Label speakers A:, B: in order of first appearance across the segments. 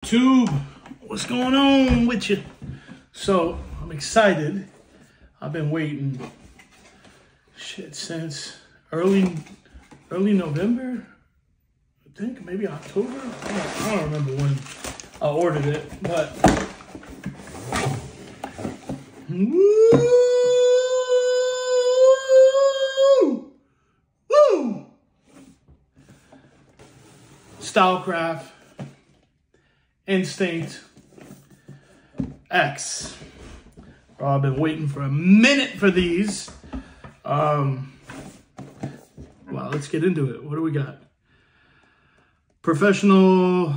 A: Tube, what's going on with you? So I'm excited. I've been waiting since early November, I think, maybe October. I don't remember when I ordered it, but woo! Stylecraft Instinct X. Oh, I've been waiting for a minute for these. Well, let's get into it. What do we got? Professional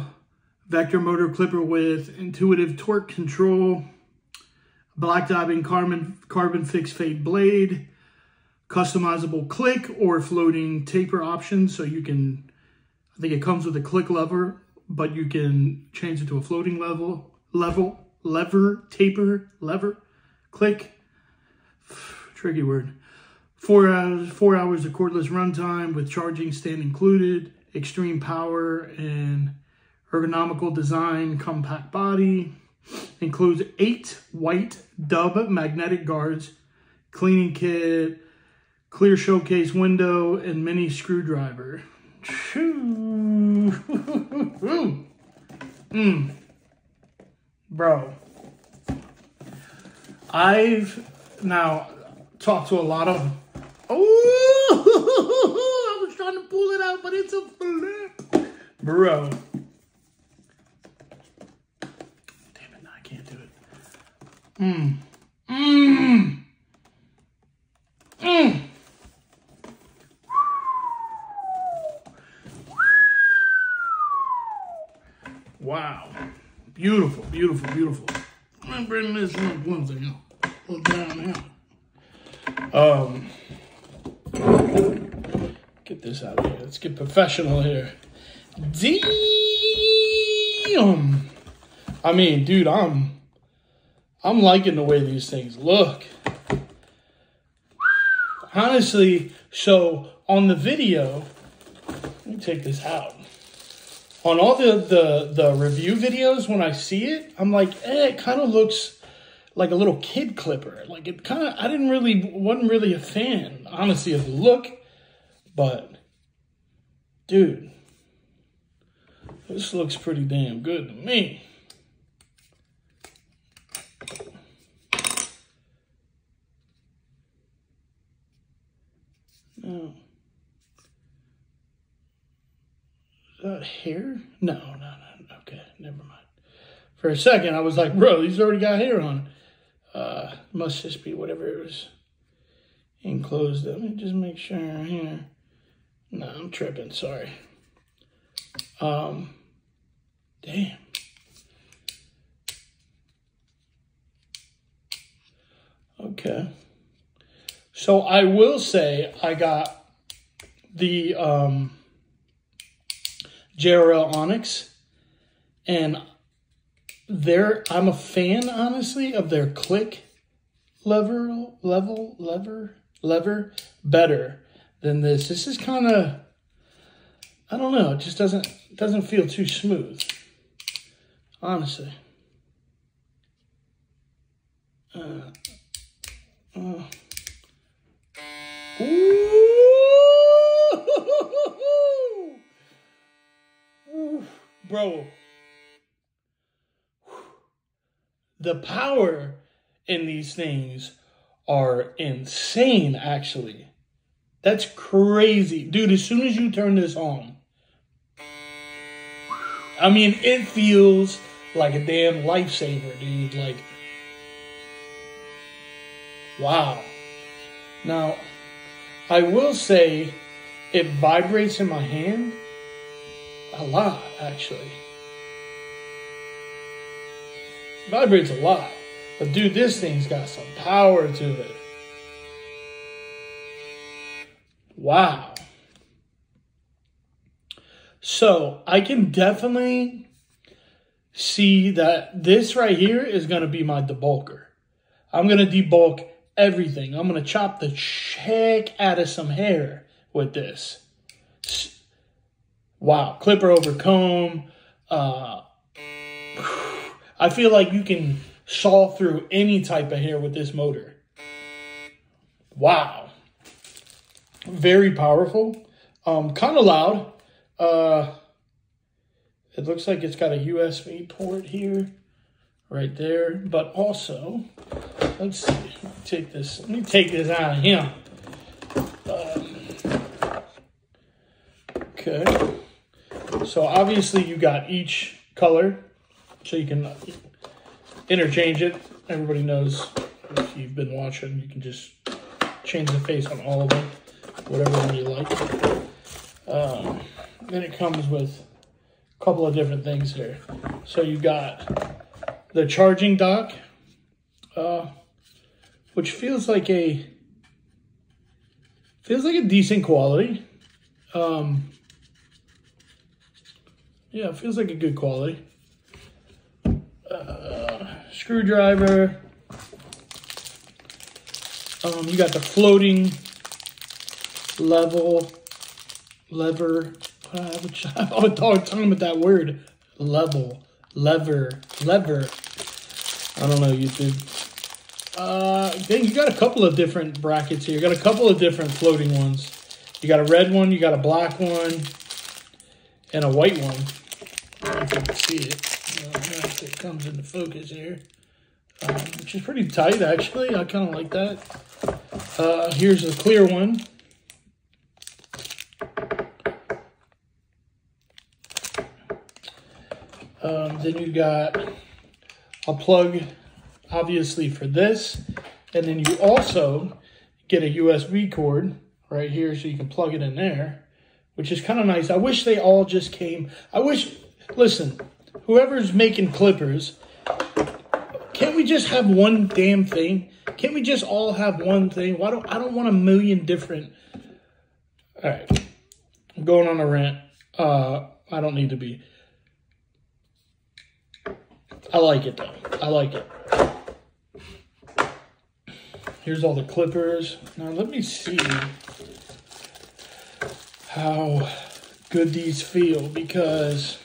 A: vector motor clipper with intuitive torque control, black diving carbon fixed fade blade, customizable click or floating taper options. So you can, I think it comes with a click lever, but you can change it to a floating lever, click, tricky word. 4 hours of cordless runtime with charging stand included, extreme power and ergonomical design, compact body. Includes 8 white dub magnetic guards, cleaning kit, clear showcase window, and mini screwdriver. Bro, I've now talked to a lot of, I was trying to pull it out, but it's a flip. Bro. Damn it, no, I can't do it. Wow. Beautiful, beautiful, beautiful. I'm gonna bring this up one thing. Look down here. Get this out of here. Let's get professional here. Damn. I mean, dude, I'm liking the way these things look. Honestly, so on the video, let me take this out. On all the review videos, when I see it, I'm like, it kind of looks like a little kid clipper. Like it kind of, wasn't really a fan, honestly, of the look. But, dude, this looks pretty damn good to me. Now, hair? No. Okay, never mind. For a second, I was like, bro, these already got hair on. Must just be whatever it was enclosed. Let me just make sure here. No, I'm tripping. Sorry. Damn. Okay. So I will say I got the JRL Onyx, and I'm a fan, honestly, of their click lever better than this. This is kind of, I don't know, it just doesn't feel too smooth, honestly. Bro, the power in these things are insane, actually. That's crazy. Dude, as soon as you turn this on, I mean, it feels like a damn lifesaver, dude. Like, wow. Now, I will say it vibrates in my hand a lot, actually. It vibrates a lot. But dude, this thing's got some power to it. Wow. So I can definitely see that this right here is going to be my debulker. I'm going to debulk everything. I'm going to chop the heck out of some hair with this. Wow. Clipper over comb. I feel like you can saw through any type of hair with this motor. Wow. Very powerful. Kind of loud. It looks like it's got a USB port here, right there. But also, let's see. Let me take this out of here. Okay. So obviously you got each color, so you can interchange it. Everybody knows, if you've been watching, you can just change the face on all of them, whatever one you like. Then it comes with a couple of different things here. So you got the charging dock, which feels like a decent quality. Yeah, it feels like a good quality. Screwdriver. You got the floating lever. I was talking about that word. Lever. I don't know, YouTube. Then you got a couple of different brackets here. You got a couple of different floating ones. You got a red one, you got a black one, and a white one. I don't know if you can see it. It comes into focus here. Which is pretty tight, actually. I kind of like that. Here's the clear one. Then you got a plug, obviously, for this. And then you also get a USB cord right here so you can plug it in there, which is kind of nice. I wish they all just came. Listen, whoever's making clippers, can't we just have one damn thing? Can't we just all have one thing? I don't want a million different. All right, I'm going on a rant. I don't need to be. I like it, though. I like it. Here's all the clippers. Now, let me see how good these feel, because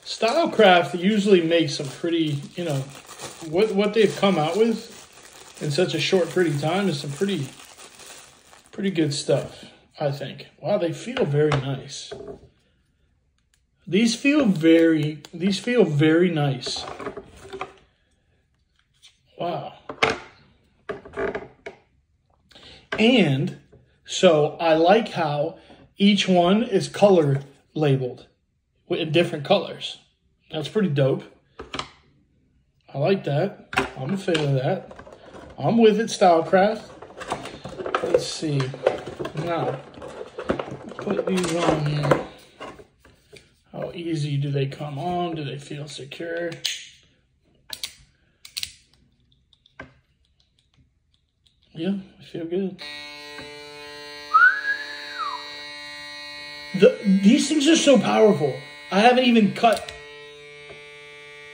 A: Stylecraft usually makes some pretty, what they've come out with in such a short, pretty time is some pretty good stuff, I think. Wow, they feel very nice. These feel very nice. Wow. And so I like how each one is color labeled in different colors. That's pretty dope. I like that. I'm a fan of that. I'm with it, Stylecraft. Let's see. Now, put these on here. How easy do they come on? Do they feel secure? Yeah, I feel good. These things are so powerful. I haven't even cut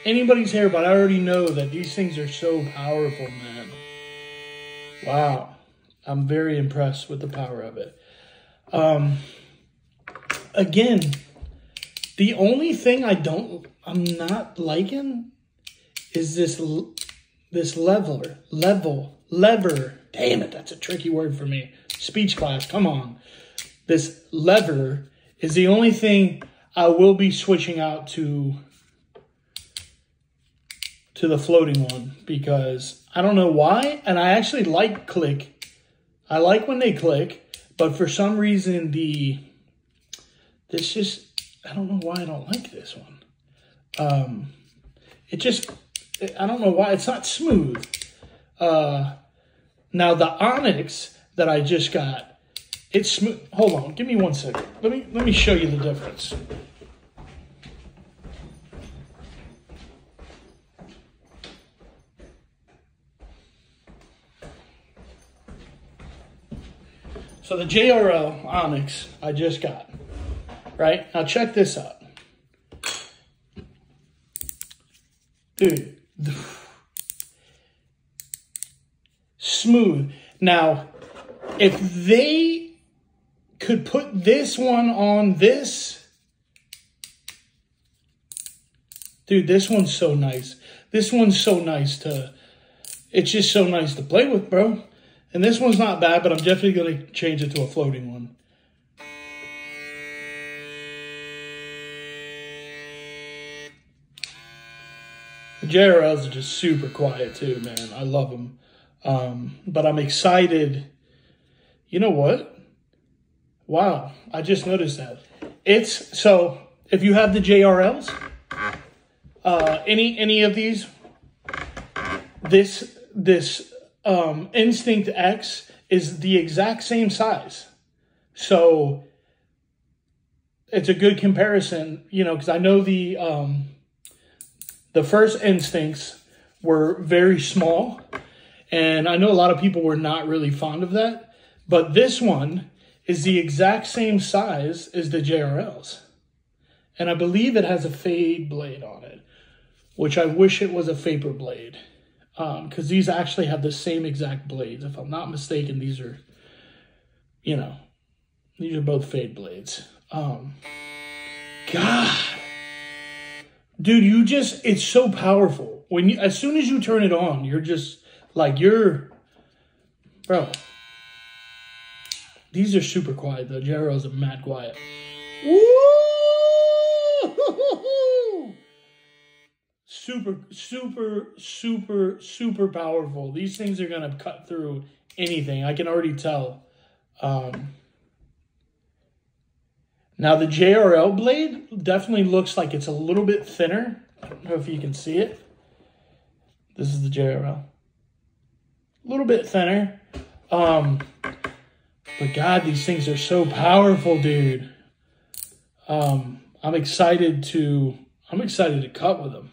A: anybody's hair, but I already know that these things are so powerful, man. Wow. I'm very impressed with the power of it. Again, the only thing I'm not liking is this lever. Damn it, that's a tricky word for me. Speech class, come on. This lever is the only thing I will be switching out to the floating one, because I don't know why, and I actually like click. I like when they click, but for some reason I don't know why I don't like this one. I don't know why it's not smooth. Now the Onyx that I just got, it's smooth. Hold on, give me 1 second. Let me show you the difference. So the JRL Onyx I just got, right? Now check this out. Dude. Smooth. Now, if they could put this one on this, Dude, this one's so nice. This one's so nice it's just so nice to play with, bro. And this one's not bad, but I'm definitely going to change it to a floating one. The JRLs are just super quiet too, man. I love them. But I'm excited. You know what? Wow, I just noticed that. So if you have the JRLs, any of these, this Instinct X is the exact same size. So it's a good comparison, you know, because I know the first Instincts were very small, and I know a lot of people were not really fond of that. But this one is the exact same size as the JRLs. And I believe it has a fade blade on it, which I wish it was a Vapor blade. Because these actually have the same exact blades. If I'm not mistaken, these are, you know, these are both fade blades. God. Dude, it's so powerful. As soon as you turn it on, you're just, like, bro. These are super quiet, though. JRLs are mad quiet. Woo! Super, super, super, super powerful. These things are going to cut through anything. I can already tell. Now, the JRL blade definitely looks like it's a little bit thinner. I don't know if you can see it. This is the JRL. A little bit thinner. But God, these things are so powerful, dude. I'm excited to cut with them.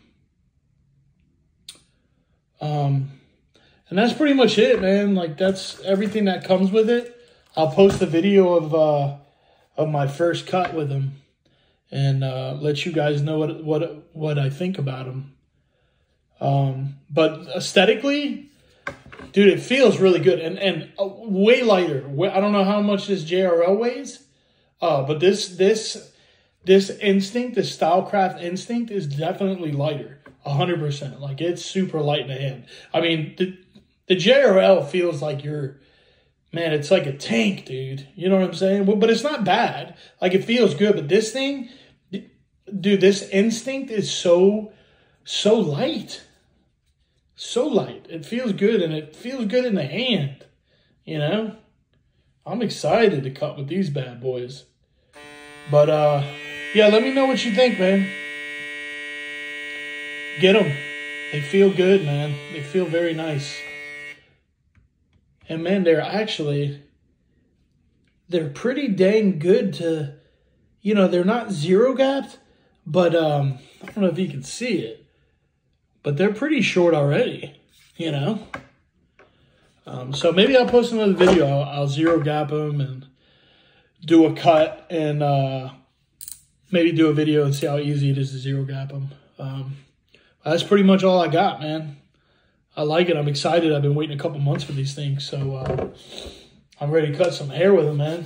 A: And that's pretty much it, man. Like, that's everything that comes with it. I'll post a video of my first cut with them, and let you guys know what I think about them. But aesthetically, dude, it feels really good and way lighter. I don't know how much this JRL weighs, but this Instinct, the Stylecraft Instinct, is definitely lighter, 100%. Like, it's super light in the hand. I mean, the JRL feels like man, it's like a tank, dude. You know what I'm saying? But it's not bad. Like, it feels good. But this thing, dude, this Instinct is so light. So light. It feels good, and it feels good in the hand. You know? I'm excited to cut with these bad boys. But, yeah, let me know what you think, man. Get them. They feel good, man. They feel very nice. And, man, they're pretty dang good to, you know, they're not zero gapped, but I don't know if you can see it, but they're pretty short already, you know. So maybe I'll post another video. I'll zero gap them and do a cut and maybe do a video and see how easy it is to zero gap them. That's pretty much all I got, man. I like it. I'm excited. I've been waiting a couple months for these things, so I'm ready to cut some hair with them, man.